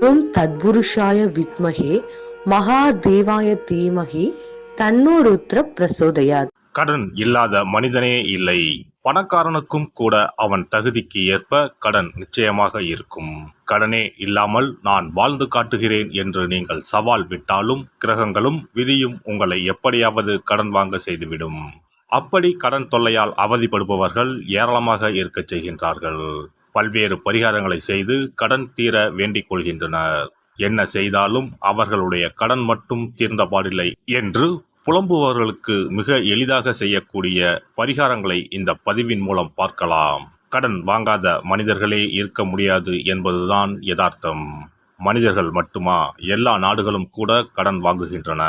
ஓம் தத்புருஷாய வித்மஹே மகாதேவாய தீமஹி தன்னோ ருத்ர பிரசோதயாத். கடன் இல்லாத மனிதனே இல்லை. பணக்காரனுக்கும் கூட அவன் தகுதிக்கு ஏற்ப கடன் நிச்சயமாக இருக்கும். கடனே இல்லாமல் நான் வாழ்ந்து காட்டுகிறேன் என்று நீங்கள் சவால் விட்டாலும் கிரகங்களும் விதியும் உங்களை எப்படியாவது கடன் வாங்க செய்துவிடும். அப்படி கடன் தொல்லையால் அவதிப்படுபவர்கள் ஏராளமாக இருக்கச் செய்கின்றார்கள். பல்வேறு பரிகாரங்களை செய்து கடன் தீர வேண்டிக் கொள்கின்றனர். என்ன செய்தாலும் அவர்களுடைய கடன் மட்டும் தீர்ந்தபாடில்லை என்று புலம்புபவர்களுக்கு மிக எளிதாக செய்யக்கூடிய பரிகாரங்களை இந்த பதிவின் மூலம் பார்க்கலாம். கடன் வாங்காத மனிதர்களே இருக்க முடியாது என்பதுதான் யதார்த்தம். மனிதர்கள் மட்டுமா, எல்லா நாடுகளும் கூட கடன் வாங்குகின்றன.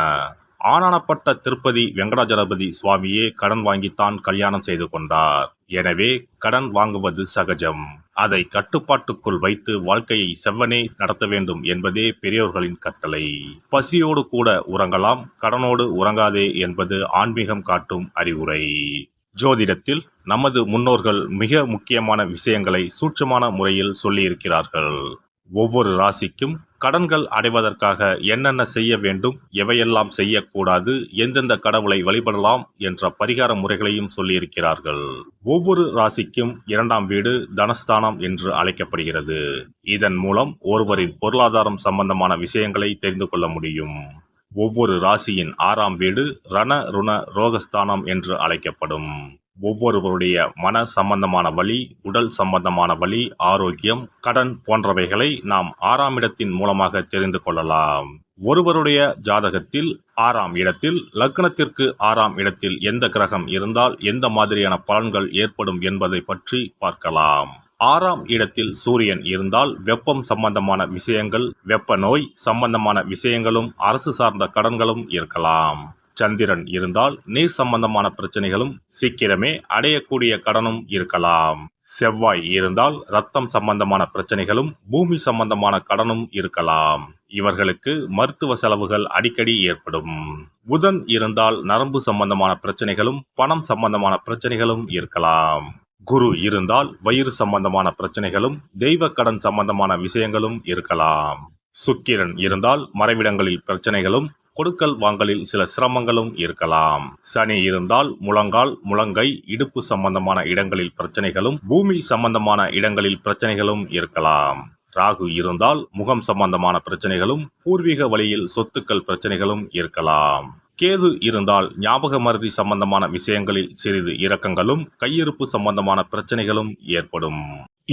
ஆனானப்பட்ட திருப்பதி வெங்கடாஜலபதி சுவாமியே கடன் வாங்கித்தான் கல்யாணம் செய்து கொண்டார். எனவே கடன் வாங்குவது சகஜம். அதை கட்டுப்பாட்டுக்குள் வைத்து வாழ்க்கையை செவ்வனே நடத்த வேண்டும் என்பதே பெரியோர்களின் கட்டளை. பசியோடு கூட உறங்கலாம், கடனோடு உறங்காதே என்பது ஆன்மீகம் காட்டும் அறிவுரை. ஜோதிடத்தில் நமது முன்னோர்கள் மிக முக்கியமான விஷயங்களை சூட்சமான முறையில் சொல்லியிருக்கிறார்கள். ஒவ்வொரு ராசிக்கும் கடன்கள் அடைவதற்காக என்னென்ன செய்ய வேண்டும், எவையெல்லாம் செய்யக்கூடாது, எந்தெந்த கடவுளை வழிபடலாம் என்ற பரிகார முறைகளையும் சொல்லியிருக்கிறார்கள். ஒவ்வொரு ராசிக்கும் 2ஆம் வீடு தனஸ்தானம் என்று அழைக்கப்படுகிறது. இதன் மூலம் ஒருவரின் பொருளாதாரம் சம்பந்தமான விஷயங்களை தெரிந்து கொள்ள முடியும். ஒவ்வொரு ராசியின் 6ஆம் வீடு ரண ருண ரோகஸ்தானம் என்று அழைக்கப்படும். ஒவ்வொருவருடைய மன சம்பந்தமான வலி, உடல் சம்பந்தமான வலி, ஆரோக்கியம், கடன் போன்றவைகளை நாம் 6ஆம் இடத்தின் மூலமாக தெரிந்து கொள்ளலாம். ஒருவருடைய ஜாதகத்தில் 6ஆம் இடத்தில் லக்னத்திற்கு 6ஆம் இடத்தில் எந்த கிரகம் இருந்தால் எந்த மாதிரியான பலன்கள் ஏற்படும் என்பதை பற்றி பார்க்கலாம். 6ஆம் இடத்தில் சூரியன் இருந்தால் வெப்பம் சம்பந்தமான விஷயங்கள், வெப்ப நோய் சம்பந்தமான விஷயங்களும், அரசு சார்ந்த கடன்களும் இருக்கலாம். சந்திரன் இருந்தால் நீர் சம்பந்தமான பிரச்சனைகளும், சீக்கிரமே அடையக்கூடிய கடனும் இருக்கலாம். செவ்வாய் இருந்தால் இரத்தம் சம்பந்தமான பிரச்சனைகளும், பூமி சம்பந்தமான கடனும் இருக்கலாம். இவர்களுக்கு மருத்துவ செலவுகள் அடிக்கடி ஏற்படும். புதன் இருந்தால் நரம்பு சம்பந்தமான பிரச்சனைகளும், பணம் சம்பந்தமான பிரச்சனைகளும் இருக்கலாம். குரு இருந்தால் வயிறு சம்பந்தமான பிரச்சனைகளும், தெய்வ கடன் சம்பந்தமான விஷயங்களும் இருக்கலாம். சுக்கிரன் இருந்தால் மறைவிடங்களில் பிரச்சனைகளும், கொடுக்கல் வாங்கலில் சில சிரமங்களும் இருக்கலாம். சனி இருந்தால் முழங்கால், முழங்கை, இடுப்பு சம்பந்தமான இடங்களில் பிரச்சனைகளும், பூமி சம்பந்தமான இடங்களில் பிரச்சனைகளும் இருக்கலாம். ராகு இருந்தால் முகம் சம்பந்தமான பிரச்சனைகளும், பூர்வீக வழியில் சொத்துக்கள் பிரச்சனைகளும் இருக்கலாம். கேது இருந்தால் ஞாபக மறதி சம்பந்தமான விஷயங்களில் சிறிது இரக்கங்களும், கையிருப்பு சம்பந்தமான பிரச்சனைகளும் ஏற்படும்.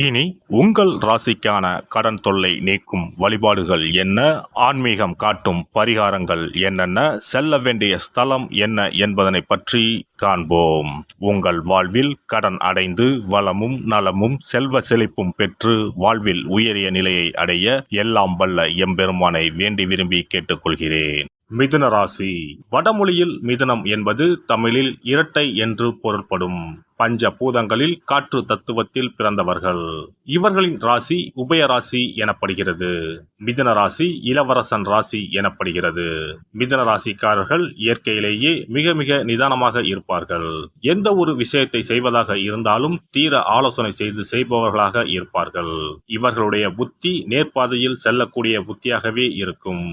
இனி உங்கள் ராசிக்கான கடன் தொல்லை நீக்கும் வழிபாடுகள் என்ன, ஆன்மீகம் காட்டும் பரிகாரங்கள் என்னென்ன, செல்ல வேண்டிய ஸ்தலம் என்ன என்பதனை பற்றி காண்போம். உங்கள் வாழ்வில் கடன் அடைந்து வளமும் நலமும் செல்வ செழிப்பும் பெற்று வாழ்வில் உயரிய நிலையை அடைய எல்லாம் வல்ல எம்பெருமானை வேண்டி விரும்பி கேட்டுக்கொள்கிறேன். மிதுன ராசி. வடமொழியில் மிதுனம் என்பது தமிழில் இரட்டை என்று பொருள்படும். பஞ்ச பூதங்களில் காற்று தத்துவத்தில் பிறந்தவர்கள். இவர்களின் ராசி உபயராசி எனப்படுகிறது. மிதுன ராசி இளவரசன் ராசி எனப்படுகிறது. மிதுன ராசிக்காரர்கள் இயற்கையிலேயே மிக மிக நிதானமாக இருப்பார்கள். எந்த ஒரு விஷயத்தை செய்வதாக இருந்தாலும் தீர ஆலோசனை செய்து செய்பவர்களாக இருப்பார்கள். இவர்களுடைய புத்தி நேர்பாதையில் செல்லக்கூடிய புத்தியாகவே இருக்கும்.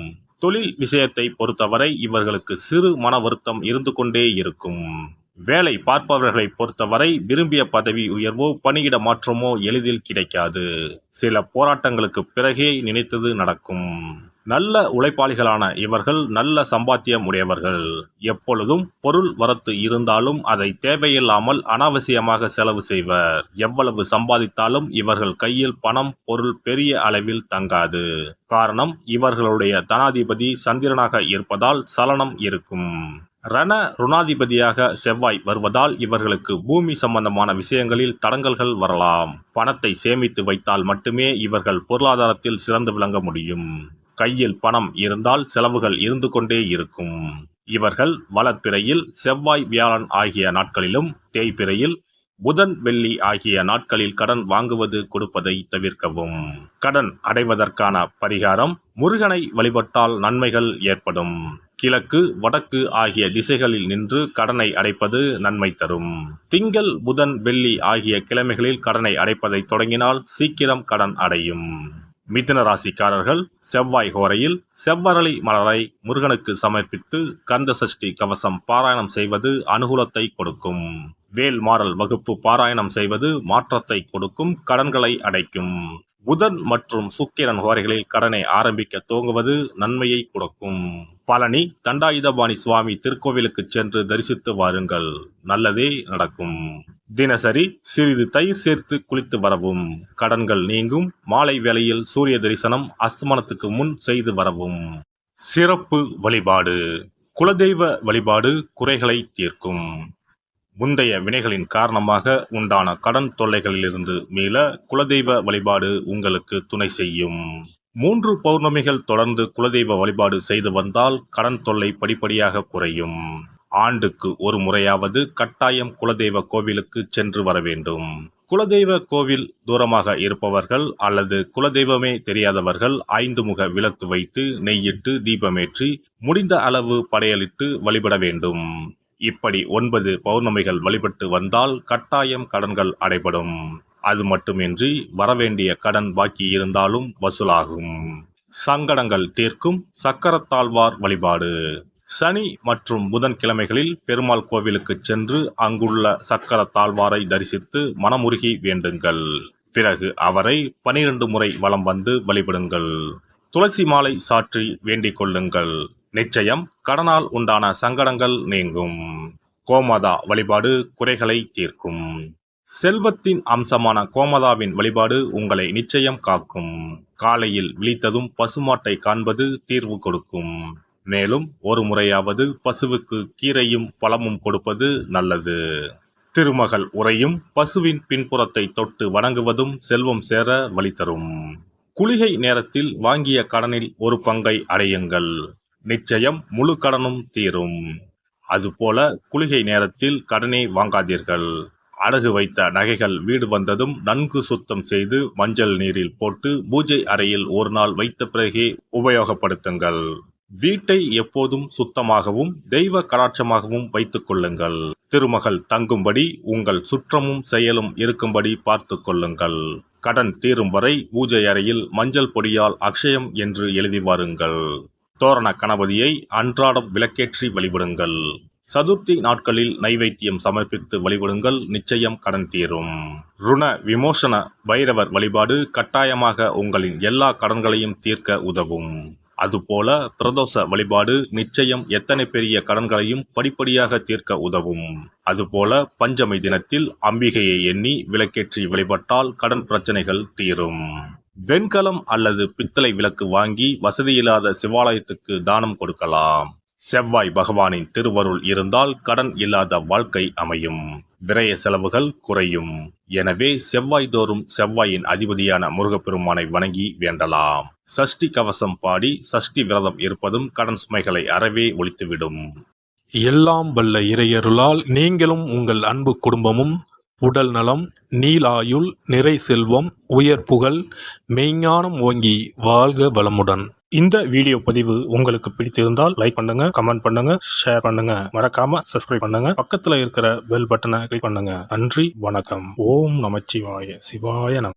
தொழில் விஷயத்தை பொறுத்தவரை இவர்களுக்கு சிறு மன வருத்தம் இருந்து கொண்டே இருக்கும். வேலை பார்ப்பவர்களை பொறுத்தவரை விரும்பிய பதவி உயர்வோ பணியிட மாற்றமோ எளிதில் கிடைக்காது. சில போராட்டங்களுக்கு பிறகே நினைத்தது நடக்கும். நல்ல உழைப்பாளிகளான இவர்கள் நல்ல சம்பாத்தியம் உடையவர்கள். எப்பொழுதும் பொருள் வரத்து இருந்தாலும் அதை தேவையில்லாமல் அனாவசியமாக செலவு செய்வர். எவ்வளவு சம்பாதித்தாலும் இவர்கள் கையில் பணம் பொருள் பெரிய அளவில் தங்காது. காரணம், இவர்களுடைய தனாதிபதி சந்திரனாக இருப்பதால் சலனம் இருக்கும். ரண ருணாதிபதியாக செவ்வாய் வருவதால் இவர்களுக்கு பூமி சம்பந்தமான விஷயங்களில் தடங்கல்கள் வரலாம். பணத்தை சேமித்து வைத்தால் மட்டுமே இவர்கள் பொருளாதாரத்தில் சிறந்து விளங்க முடியும். கையில் பணம் இருந்தால் செலவுகள் இருந்து கொண்டே இருக்கும். இவர்கள் வளர்ப்பிறையில் செவ்வாய் வியாழன் ஆகிய நாட்களிலும், தேய்பிறையில் புதன் வெள்ளி ஆகிய நாட்களில் கடன் வாங்குவது கொடுப்பதை தவிர்க்கவும். கடன் அடைவதற்கான பரிகாரம், முருகனை வழிபட்டால் நன்மைகள் ஏற்படும். கிழக்கு வடக்கு ஆகிய திசைகளில் நின்று கடனை அடைப்பது நன்மை தரும். திங்கள் புதன் வெள்ளி ஆகிய கிழமைகளில் கடனை அடைப்பதை தொடங்கினால் சீக்கிரம் கடன் அடையும். மிதுன ராசிக்காரர்கள் செவ்வாய் ஹோரையில் செவ்வரளி மலரை முருகனுக்கு சமர்ப்பித்து கந்த சஷ்டி கவசம் பாராயணம் செய்வது அனுகூலத்தை கொடுக்கும். வேல் மாறல் வகுப்பு பாராயணம் செய்வது மாற்றத்தை கொடுக்கும், கடன்களை அடைக்கும். புதன் மற்றும் சுக்கிரன் ஹோரைகளில் கடனை ஆரம்பிக்க துவங்குவது நன்மையை கொடுக்கும். பழனி தண்டாயுதபாணி சுவாமி திருக்கோவிலுக்கு சென்று தரிசித்து வாருங்கள், நல்லதே நடக்கும். தினசரி சிறிது தயிர் சேர்த்து குளித்து வரவும், கடன்கள் நீங்கும். மாலை வேளையில் சூரிய தரிசனம் அஸ்தமனத்துக்கு முன் செய்து வரவும். சிறப்பு வழிபாடு. குலதெய்வ வழிபாடு குறைகளை தீர்க்கும். முந்தைய வினைகளின் காரணமாக உண்டான கடன் தொல்லைகளிலிருந்து மீள குலதெய்வ வழிபாடு உங்களுக்கு துணை செய்யும். 3 பௌர்ணமிகள் தொடர்ந்து குலதெய்வ வழிபாடு செய்து வந்தால் கடன் தொல்லை படிப்படியாக குறையும். ஆண்டுக்கு ஒரு முறையாவது கட்டாயம் குலதெய்வ கோவிலுக்கு சென்று வர வேண்டும். குலதெய்வ கோவில் தூரமாக இருப்பவர்கள் அல்லது குலதெய்வமே தெரியாதவர்கள் 5 முக விளக்கு வைத்து நெய்யிட்டு தீபமேற்றி முடிந்த அளவு படையலிட்டு வழிபட வேண்டும். இப்படி 9 பௌர்ணமிகள் வழிபட்டு வந்தால் கட்டாயம் கடன்கள் அடைபடும். அது மட்டுமின்றி வரவேண்டிய கடன் பாக்கி இருந்தாலும் வசூலாகும். சங்கடங்கள் தீர்க்கும் சக்கரத்தாழ்வார் வழிபாடு. சனி மற்றும் புதன் கிழமைகளில் பெருமாள் கோவிலுக்கு சென்று அங்குள்ள சக்கரத்தாழ்வாரை தரிசித்து மனமுருகி வேண்டுங்கள். பிறகு அவரை 12 முறை வலம் வந்து வழிபடுங்கள். துளசி மாலை சாற்றி வேண்டிக் கொள்ளுங்கள். நிச்சயம் கடனால் உண்டான சங்கடங்கள் நீங்கும். கோமாதா வழிபாடு குறைகளை தீர்க்கும். செல்வத்தின் அம்சமான கோமாதாவின் வழிபாடு உங்களை நிச்சயம் காக்கும். காலையில் விழித்ததும் பசுமாட்டை காண்பது தீர்வு கொடுக்கும். மேலும் ஒரு முறையாவது பசுவுக்கு கீரையும் பழமும் கொடுப்பது நல்லது. திருமகள் உரையும் பசுவின் பின்புறத்தை தொட்டு வணங்குவதும் செல்வம் சேர வழி தரும். குளிகை நேரத்தில் வாங்கிய கடனில் ஒரு பங்கை அடையுங்கள், நிச்சயம் முழு கடனும் தீரும். அதுபோல குளிகை நேரத்தில் கடனே வாங்காதீர்கள். அடகு வைத்த நகைகள் வீடு வந்ததும் நன்கு சுத்தம் செய்து மஞ்சள் நீரில் போட்டு பூஜை அறையில் ஒரு நாள் வைத்த பிறகே உபயோகப்படுத்துங்கள். வீட்டை எப்போதும் சுத்தமாகவும் தெய்வ கடாட்சமாகவும் வைத்துக் கொள்ளுங்கள். திருமகள் தங்கும்படி உங்கள் சுற்றமும் செயலும் இருக்கும்படி பார்த்து கொள்ளுங்கள். கடன் தீரும் வரை பூஜை அறையில் மஞ்சள் பொடியால் அக்ஷயம் என்று எழுதி வாருங்கள். தோரண கணபதியை அன்றாடம் விளக்கேற்றி வழிபடுங்கள். சதுர்த்தி நாட்களில் நைவேத்தியம் சமர்ப்பித்து வழிபடுங்கள், நிச்சயம் கடன் தீரும். ருண விமோசன பைரவர் வழிபாடு கட்டாயமாக உங்களின் எல்லா கடன்களையும் தீர்க்க உதவும். அதுபோல பிரதோஷ வழிபாடு நிச்சயம் எத்தனை பெரிய கடன்களையும் படிப்படியாக தீர்க்க உதவும். அதுபோல பஞ்சமி தினத்தில் அம்பிகையை எண்ணி விளக்கேற்றி வழிபட்டால் கடன் பிரச்சனைகள் தீரும். வெண்கலம் அல்லது பித்தளை விளக்கு வாங்கி வசதியில்லாத சிவாலயத்துக்கு தானம் கொடுக்கலாம். செவ்வாய் பகவானின் திருவருள் இருந்தால் கடன் இல்லாத வாழ்க்கை அமையும். விரய செலவுகள் குறையும். எனவே செவ்வாய் தோறும் செவ்வாயின் அதிபதியான முருகப்பெருமானை வணங்கி வேண்டலாம். சஷ்டி கவசம் பாடி சஷ்டி விரதம் இருப்பதும் கடன் சுமைகளை அறவே ஒழித்துவிடும். எல்லாம் வல்ல இறையருளால் நீங்களும் உங்கள் அன்பு குடும்பமும் உடல் நலம், நீலாயுள், நிறை செல்வம், உயர் புகழ், மெய்ஞானம் ஓங்கி வாழ்க வளமுடன். இந்த வீடியோ பதிவு உங்களுக்கு பிடித்திருந்தால் லைக் பண்ணுங்க, கமெண்ட் பண்ணுங்க, ஷேர் பண்ணுங்க, மறக்காம சப்ஸ்கிரைப் பண்ணுங்க, பக்கத்துல இருக்கிற பெல் பட்டனை கிளிக் பண்ணுங்க. நன்றி, வணக்கம். ஓம் நமச்சிவாய. சிவாய நம.